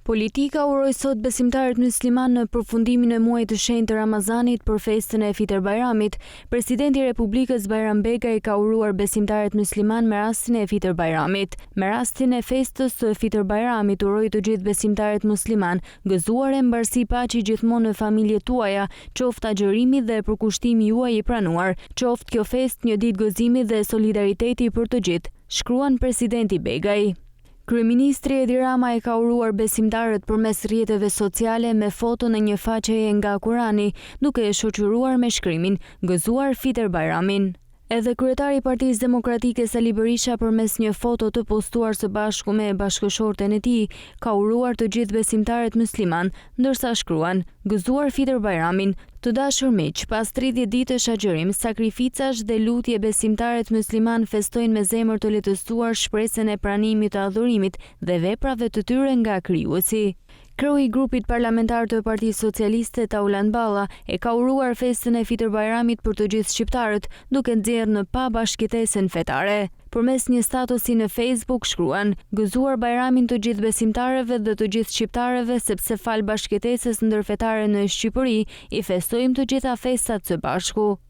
Politika uroi sot besimtarët musliman në përfundimin e muajit të shenjtë të Ramazanit për festën e Fitër Bajramit. Presidenti i Republikës Bajram Begaj ka uruar besimtarët musliman me rastin e Fitër Bajramit. Me rastin e festës së Fitër Bajramit uroi të gjithë besimtarët musliman, gëzuare mbarësi paqi gjithmonë në familjet tuaja, qoftë agjërimi dhe përkushtimi juaj i pranuar, qoftë kjo festë një ditë gëzimi dhe solidariteti për të gjithë, shkruan presidenti Begaj. Kryeministri Edi Rama e ka uruar besimtarët përmes rrjeteve sociale me foto në një faqeje nga Kurani, duke e shoqëruar me shkrimin "Gëzuar Fitër Bajramin". Edhe kryetari i Partisë Demokratike Sali Berisha përmes një foto të postuar së bashku me bashkëshorten e tij ka uruar të gjithë besimtarët musliman, ndërsa shkruan: "Gëzuar Fitër Bajramin, të dashur miq, pas 30 ditësh agjërim, sakrificash dhe lutje besimtarët musliman festojnë me zemër të lehtësuar shpresën e pranimit të adhurimit dhe veprave të tyre nga Krijuesi." Kreu i grupit parlamentar të Partisë Socialiste Taulan Balla e ka uruar festën e Fitër Bajramit për të gjithë shqiptarët, duke nxjerrë në pa bashkëtesën fetare. Përmes një statusi në Facebook shkruan: "Gëzuar Bajramin të gjithë besimtarëve dhe të gjithë shqiptarëve, sepse fal bashkëtesës ndërfetare në Shqipëri, i festojmë të gjitha festat së bashku."